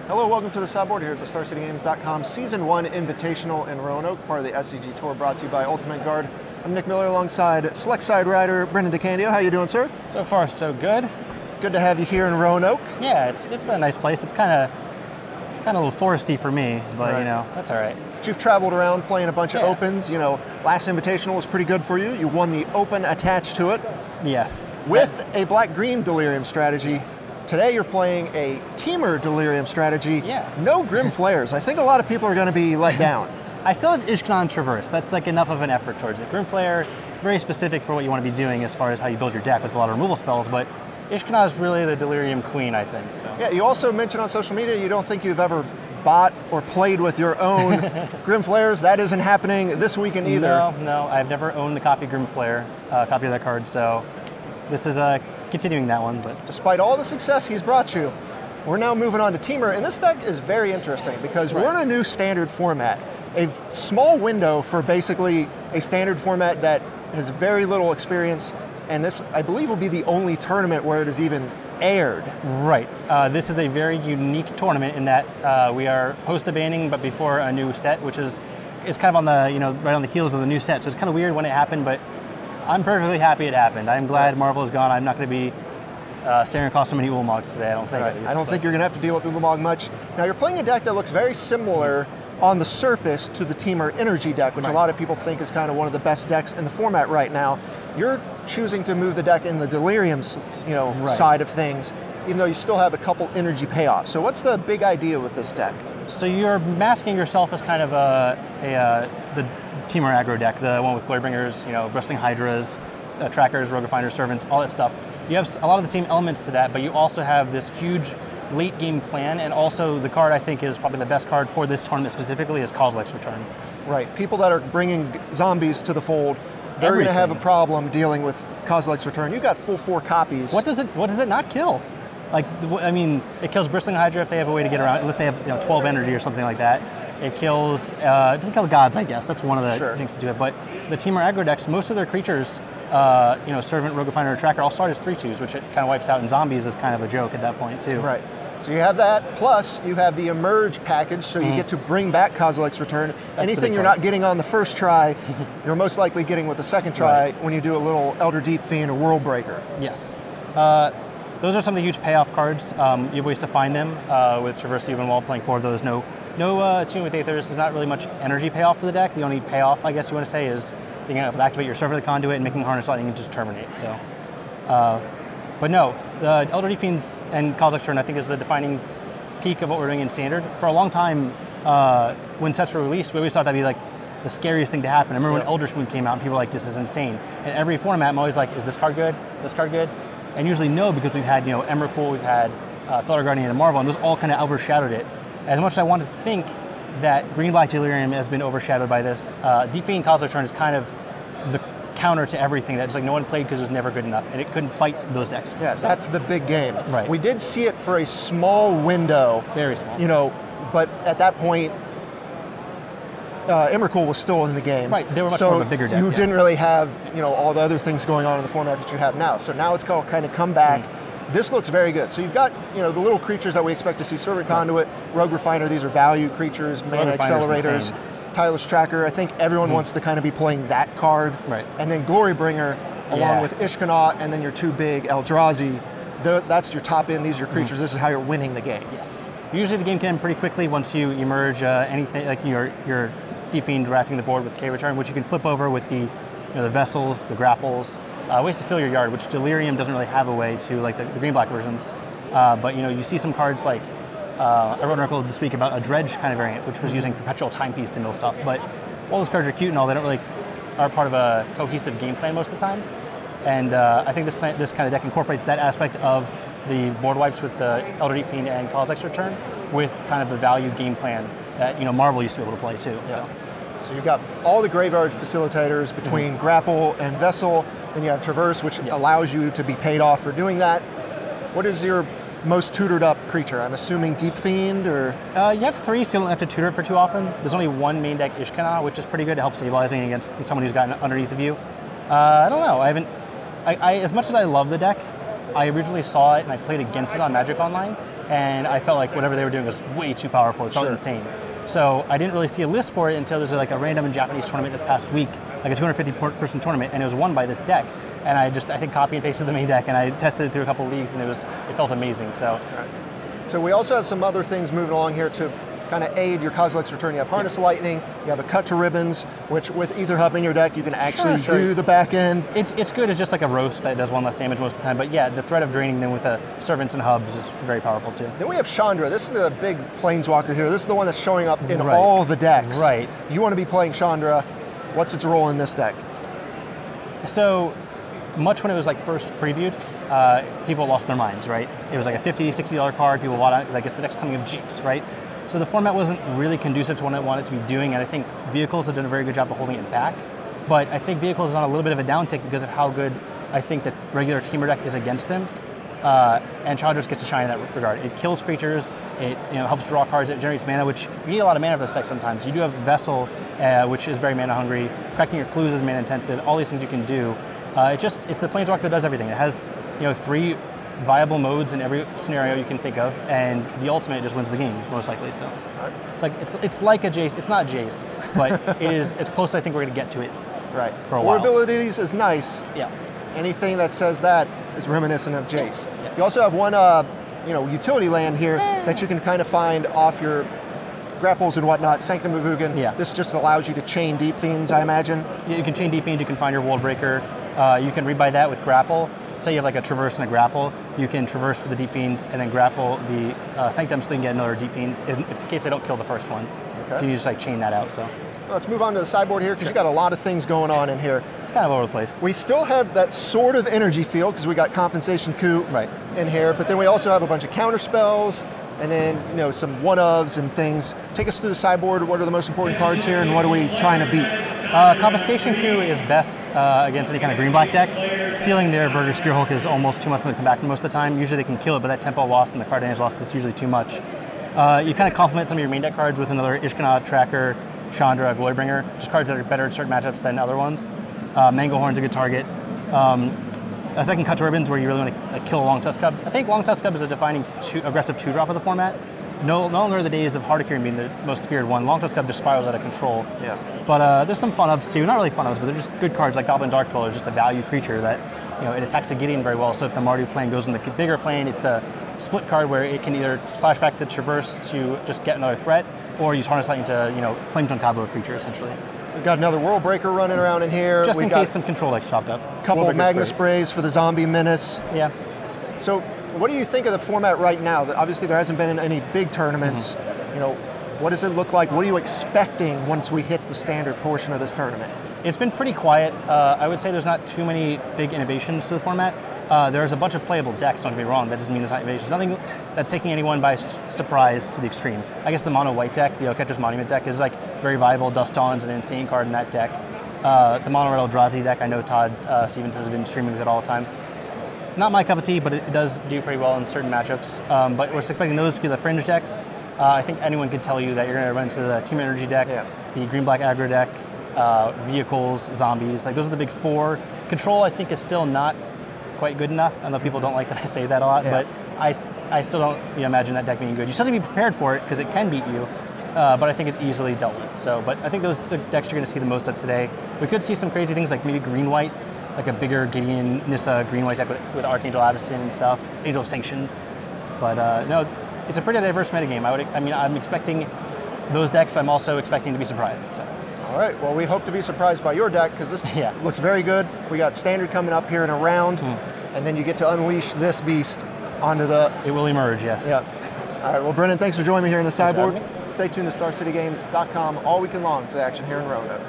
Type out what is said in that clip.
Hello, welcome to the sideboard here at the StarCityGames.com Season 1 Invitational in Roanoke, part of the SCG Tour brought to you by Ultimate Guard. I'm Nick Miller alongside Select Side rider Brennan DeCandio. How you doing, sir? So far, so good. Good to have you here in Roanoke. Yeah, it's been a nice place. It's kind of a little foresty for me, but right. You know, that's all right. But you've traveled around playing a bunch of opens. You know, last Invitational was pretty good for you. You won the open attached to it. Yes. With a black-green Delirium strategy. Yes. Today you're playing a Temur Delirium strategy. Yeah. No Grim Flares. I think a lot of people are going to be let down. I still have Ishkanon Traverse. That's like enough of an effort towards it. Grim Flare, very specific for what you want to be doing as far as how you build your deck with a lot of removal spells, but Ishkanon is really the Delirium queen, I think. So. Yeah, you also mentioned on social media you don't think you've ever bought or played with your own Grim Flares. That isn't happening this weekend either. No, I've never owned the copy Grim Flare, copy of that card, so this is continuing that one. But despite all the success he's brought you, we're now moving on to Temur, and this deck is very interesting because we're in a new standard format. A small window for basically a standard format that has very little experience, and this, I believe, will be the only tournament where it is even aired. Right. This is a very unique tournament in that we are post-abanning, but before a new set, which is kind of on the right on the heels of the new set. So it's kind of weird when it happened, but I'm perfectly happy it happened. I'm glad Marvel is gone. I'm not going to be staring across so many Ulemogs today. I don't think. Right. I don't think you're going to have to deal with Ulemog much. Now you're playing a deck that looks very similar on the surface to the Temur Energy deck, which a lot of people think is kind of one of the best decks in the format right now. You're choosing to move the deck in the Delirium, side of things, even though you still have a couple energy payoffs. So what's the big idea with this deck? So you're masking yourself as kind of the Temur aggro deck, the one with Glairebringers, Bristling Hydras, Trackers, Rogue Refiners, Servants, all that stuff. You have a lot of the same elements to that, but you also have this huge late game plan, and also the card I think is probably the best card for this tournament specifically is Kozilek's Return. Right. People that are bringing zombies to the fold, they're going to have a problem dealing with Kozilek's Return. You got full 4 copies. What does it not kill? Like, I mean, it kills Bristling Hydra if they have a way to get around, unless they have 12 energy or something like that. It kills, it doesn't kill the gods, I guess. That's one of the things to do it. But the Temur aggro decks, most of their creatures, Servant, Rogue Refiner, or Tracker, all start as 3/2s, which it kind of wipes out, and zombies is kind of a joke at that point, too. Right. So you have that, plus you have the Emerge package, so you get to bring back Kozilek's Return. Anything you're not getting on the first try, you're most likely getting with the second try when you do a little Elder Deep Fiend or World Breaker. Yes. Those are some of the huge payoff cards. You have ways to find them with Traverse even while playing 4 of those. No Tune with Aethers. There's not really much energy payoff for the deck. The only payoff, I guess you want to say, is being able to activate your Servant of the Conduit and making Harness Lightning and just terminate. So, but no, the Elder Deep Fiends and Kozilek's Return I think is the defining peak of what we're doing in Standard. For a long time, when sets were released, we always thought that'd be like the scariest thing to happen. I remember when Eldritch Moon came out and people were like, this is insane. And every format, I'm always like, is this card good? Is this card good? And usually no, because we've had, Emrakul, we've had Felder Guardian and Marvel, and those all kind of overshadowed it. As much as I want to think that Green-Black Delirium has been overshadowed by this, Deep Fiend Kozilek's Return is kind of the counter to everything that just like no one played because it was never good enough, and it couldn't fight those decks. Yeah, so that's the big game. Right. We did see it for a small window. Very small. But at that point, Emrakul was still in the game. Right, they were much more of a bigger deck. You didn't really have, all the other things going on in the format that you have now. So now it's going to kind of come back. This looks very good. So you've got, the little creatures that we expect to see. Servant Conduit, Rogue Refiner, these are value creatures, mana accelerators, Tireless Tracker. I think everyone wants to kind of be playing that card. Right. And then Glorybringer, along with Ishkanon, and then your 2 big Eldrazi. That's your top end, these are your creatures. This is how you're winning the game. Yes. Usually the game can end pretty quickly once you emerge anything, like your Deep Fiend wrathing the board with K-Return, which you can flip over with the the vessels, the grapples, ways to fill your yard, which Delirium doesn't really have a way to, like the green-black versions. But you see some cards like, I wrote an article this week about a Dredge kind of variant, which was using Perpetual Timepiece to mill stuff. But all those cards are cute and all, they don't really are part of a cohesive game plan most of the time. And I think this kind of deck incorporates that aspect of the board wipes with the Elder Deep Fiend and Kozilek's Return with kind of the value game plan that Marvel used to be able to play too. Yeah. So you've got all the graveyard facilitators between Grapple and Vessel, then you have Traverse, which allows you to be paid off for doing that. What is your most tutored up creature? I'm assuming Deep Fiend, or? You have 3, so you don't have to tutor it for too often. There's only 1 main deck Ishkanon, which is pretty good to help stabilizing against someone who's gotten underneath of you. I don't know. I as much as I love the deck, I originally saw it and I played against it on Magic Online, and I felt like whatever they were doing was way too powerful. It felt insane. So I didn't really see a list for it until there's like a random Japanese tournament this past week, like a 250-person tournament, and it was won by this deck. And I think copied and pasted the main deck, and I tested it through a couple of leagues, and it felt amazing. So, so we also have some other things moving along here to kind of aid your Kozilek's return. You have Harness Lightning, you have a Cut to Ribbons, which with Ether Hub in your deck, you can actually do the back end. It's good. It's just like a roast that does 1 less damage most of the time. But yeah, the threat of draining them with a Servants and Hubs is very powerful too. Then we have Chandra. This is the big Planeswalker here. This is the one that's showing up in all the decks. Right. You want to be playing Chandra. What's its role in this deck? So, much when it was like first previewed, people lost their minds, right? It was like a $50, $60 card. People bought it like it's the next coming of Jace, right? So the format wasn't really conducive to what I wanted to be doing, and I think Vehicles have done a very good job of holding it back. But I think Vehicles is on a little bit of a downtick because of how good I think the regular Temur deck is against them. And Chandra gets to shine in that regard. It kills creatures, it helps draw cards, it generates mana, which you need a lot of mana for this deck sometimes. You do have Vessel, which is very mana hungry. Cracking your clues is mana intensive. All these things you can do. It's the Planeswalker that does everything. It has 3 viable modes in every scenario you can think of, and the ultimate just wins the game most likely. So it's like a Jace. It's not Jace, but it's close. I think we're going to get to it. Right. For a while. 4 abilities is nice. Yeah. Anything that says that is reminiscent of Jace. Yeah. You also have one utility land here that you can kind of find off your grapples and whatnot. Sanctum of Ugin. Yeah. This just allows you to chain Deep Fiends, I imagine. Yeah, you can chain Deep Fiends. You can find your World Breaker. You can rebuy that with grapple. Say you have like a traverse and a grapple, you can traverse for the Deep Fiend and then grapple the Sanctum so you can get another Deep Fiend in case they don't kill the first one. Okay. Can you just like chain that out? So let's move on to the sideboard here because you got a lot of things going on in here. It's kind of all over the place. We still have that sort of energy field because we got Compensation Coup in here, but then we also have a bunch of counter spells and then some one-ofs and things. Take us through the sideboard. What are the most important cards here and what are we trying to beat? Confiscation Coup is best against any kind of green-black deck. Stealing their Verger Spearhulk is almost too much for them to come back most of the time. Usually they can kill it, but that tempo loss and the card damage loss is usually too much. You kind of complement some of your main deck cards with another Ishkanah, Tracker, Chandra, Glorybringer, just cards that are better at certain matchups than other ones. Manglehorn's a good target. A second Cut to Ribbons where you really want to kill a Long Tusk Cub. I think Long Tusk Cub is a defining aggressive 2-drop of the format. No longer are the days of Hardikirin being the most feared one. Long Tusk Cub just spirals out of control. Yeah. But there's some fun ups too. Not really fun ups, but they're just good cards like Goblin Dark Dweller is just a value creature that it attacks the Gideon very well. So if the Mardu plane goes in the bigger plane, it's a split card where it can either flash back the Traverse to just get another threat, or use Harness Lightning to Flametone combo a creature essentially. We've got another World Breaker running around in here. Just in case some control decks popped up. A couple Magma Sprays for the Zombie Menace. Yeah. So what do you think of the format right now? Obviously there hasn't been any big tournaments. What does it look like? What are you expecting once we hit the standard portion of this tournament? It's been pretty quiet. I would say there's not too many big innovations to the format. There's a bunch of playable decks, don't get me wrong. That doesn't mean there's not innovations. Nothing that's taking anyone by surprise to the extreme. I guess the mono white deck, the Catcher's Monument deck, is like very viable. Dust Dawn's an insane card in that deck. The mono red Eldrazi deck, I know Todd Stevens has been streaming with it all the time. Not my cup of tea, but it does do pretty well in certain matchups. But we're expecting those to be the fringe decks. I think anyone could tell you that you're going to run into the Temur Energy deck, the green-black aggro deck, vehicles, zombies. Like those are the big 4. Control, I think, is still not quite good enough. I know people don't like that I say that a lot, but I still don't imagine that deck being good. You still have to be prepared for it because it can beat you, but I think it's easily dealt with. So, but I think those the decks you're going to see the most of today. We could see some crazy things like maybe green-white, like a bigger Gideon Nissa green-white deck with Archangel Avacyn and stuff, Angel of Sanctions. But no, it's a pretty diverse metagame. I'm expecting those decks, but I'm also expecting to be surprised. So. All right, well, we hope to be surprised by your deck because this looks very good. We got Standard coming up here in a round, and then you get to unleash this beast onto the... It will emerge, yes. Yeah. All right, well, Brennan, thanks for joining me here in the sideboard. Stay tuned to StarCityGames.com all weekend long for the action here in Roanoke.